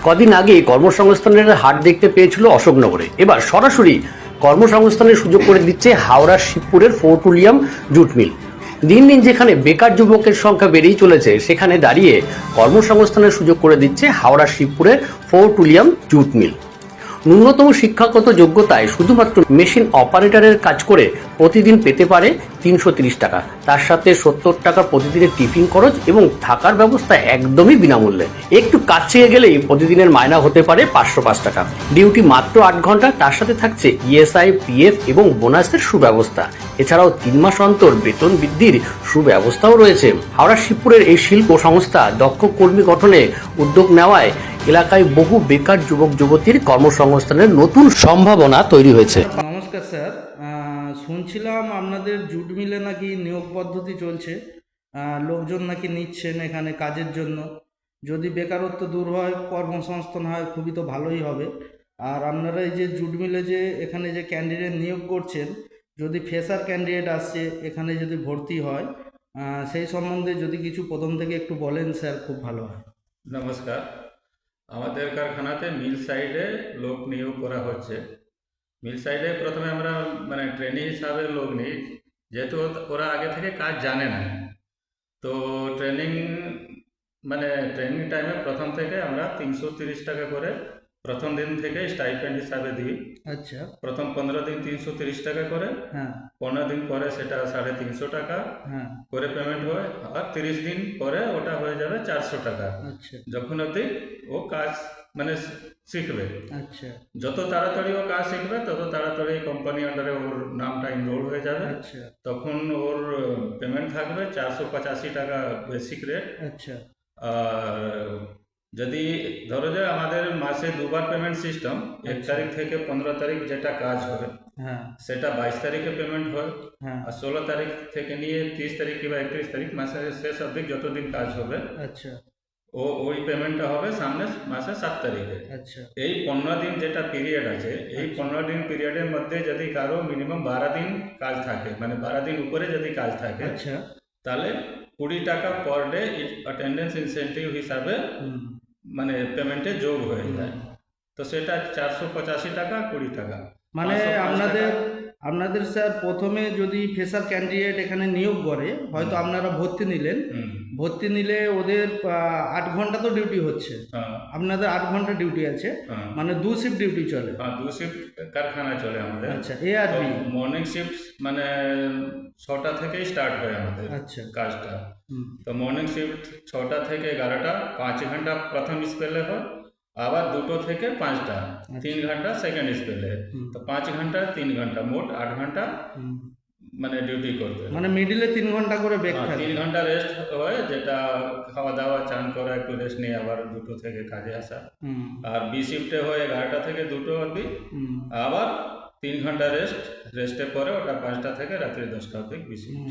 কদিন আগে কর্মসংস্থানের হাট দেখতে পেয়েছিল অশোকনগরে, এবার সরাসরি কর্মসংস্থানের সুযোগ করে দিচ্ছে হাওড়ার শিবপুরের ফোর্টুলিয়াম জুট মিল। দিন দিন যেখানে বেকার যুবকের সংখ্যা বেড়েই চলেছে, সেখানে দাঁড়িয়ে কর্মসংস্থানের সুযোগ করে দিচ্ছে হাওড়ার শিবপুরের ফোর্টুলিয়াম জুট মিল। ন্যূনতম শিক্ষাগত যোগ্যতায় শুধুমাত্র মেশিন অপারেটরের কাজ করে প্রতিদিন পেতে পারে 330 টাকা। তার সাথে 70 টাকা প্রতিদিনের টিফিন খরচ এবং থাকার ব্যবস্থা একদমই বিনামূল্যে। একটু কাছে গেলেই প্রতিদিনের মায়না হতে পারে 505 টাকা। ডিউটি মাত্র 8 ঘন্টা, তার সাথে থাকছে ইএসআই, পিএফ এবং বোনাসের সুব্যবস্থা। এছাড়াও 3 মাস অন্তর বেতন বৃদ্ধির সুব্যবস্থাও রয়েছে। হাওড়া শিবপুরের এই শিল্প সংস্থা দক্ষ কর্মী গঠনে উদ্যোগ নেওয়ায় এলাকায় বহু বেকার যুবক যুবতীর কর্মসংস্থানের নতুন সম্ভাবনা তৈরি হয়েছে। নমস্কার স্যার, শুনছিলাম আপনাদের জুট মিলে নাকি নিয়োগ পদ্ধতি চলছে, লোকজন নাকি নিচ্ছেন এখানে কাজের জন্য। যদি বেকারত্ব দূর হয়, কর্মসংস্থান হয়, খুবই তো ভালোই হবে। আর আপনারা এই যে জুট মিলে যে এখানে যে ক্যান্ডিডেট নিয়োগ করছেন, যদি ফ্রেশার ক্যান্ডিডেট আসছে এখানে যদি ভর্তি হয়, সেই সম্বন্ধে যদি কিছু প্রথম থেকে একটু বলেন স্যার, খুব ভালো হয়। নমস্কার। আমাদের কারখানাতে মিল সাইডে লোক নিয়োগ করা হচ্ছে। মিল সাইডে প্রথমে আমরা ট্রেনিং হিসাবে লোক নিই, যেহেতু ওরা আগে থেকে কাজ জানে না। তো ট্রেনিং টাইমে প্রথম থেকে আমরা 330 টাকা করে প্রথম দিন থেকে স্টাইপেন্ড হিসাবে দিই। আচ্ছা। প্রথম 15 দিন 330 টাকা করে, হ্যাঁ 15 দিন পরে সেটা 350 টাকা হ্যাঁ। করে পেমেন্ট হয়, আর 30 দিন পরে ওটা হয়ে যাবে 400 টাকা। আচ্ছা যখন অবধি ও কাজ শিখবে। আচ্ছা যত তাড়াতাড়ি ও কাজ শিখবে তত তাড়াতাড়ি কোম্পানি আন্ডারে ওর নামটা ইনরোল হয়ে যাবে। আচ্ছা তখন ওর পেমেন্ট থাকবে 485 টাকা বেসিক রেট। আচ্ছা আর যদি ধরো যে আমাদের মাসে দুবার পেমেন্ট সিস্টেম, 1 তারিখ থেকে 15 তারিখ যেটা কাজ হবে হ্যাঁ সেটা 22 তারিখে পেমেন্ট হয়। হ্যাঁ। আর 16 তারিখ থেকে নিয়ে 30 তারিখ কিংবা 31 তারিখ মাসের শেষ অবধি যতদিন কাজ হবে আচ্ছা ওই পেমেন্টটা হবে সামনে মাসে 7 তারিখে। আচ্ছা এই 15 দিন যেটা পিরিয়ড আছে, এই 15 দিন পিরিয়ডের মধ্যে যদি কারো মিনিমাম 12 দিন কাজ থাকে, 12 দিন উপরে যদি কাজ থাকে, আচ্ছা। তাহলে 20 টাকা পার ডে অ্যাটেন্ডেন্স ইনসেন্টিভ হিসাবে পেমেন্টে যোগ হয়ে যায়। তো সেটা 485 টাকা 20 টাকা, মানে 505 আপনাদের টাকা। আপনাদের স্যার প্রথমে যদি ফ্রেশার ক্যান্ডিডেট এখানে নিয়োগ করে, হয়তো আপনারা ভর্তি নিলেন, ভর্তি নিলে ওদের 8 ঘন্টা তো ডিউটি হচ্ছে, হ্যাঁ আপনাদের 8 ঘন্টা ডিউটি আছে, হ্যাঁ মানে 2 শিফট ডিউটি চলে। হ্যাঁ, 2 শিফট কারখানা চলে আমাদের। আচ্ছা, এ আর বি। মর্নিং শিফট 6টা থেকেই স্টার্ট হয় আমাদের আচ্ছা। কাজটা। হুম। তো মর্নিং শিফট 6টা থেকে 11টা, 5 ঘন্টা প্রথম স্পেলে হয়, আবার 2টো থেকে 5টা 3 ঘন্টা সেকেন্ড স্পেলে। তো 5 ঘন্টা 3 ঘন্টা মোট 8 ঘন্টা ডিউটি করতে হয়। মানে মিডিলে 3 ঘন্টা করে ব্রেক থাকে। 3 ঘন্টা রেস্ট হয়, যেটা খাওয়া দাওয়া চান করা, একটু রেস্ট নিয়ে আবার 2টো থেকে কাজে আসা। আর বি শিফটে হয় 11টা থেকে 2টো অবধি, আবার 3 ঘন্টা রেস্টের পরে ওটা 5টা থেকে রাত্রি 10টা অবধি বি শিফট।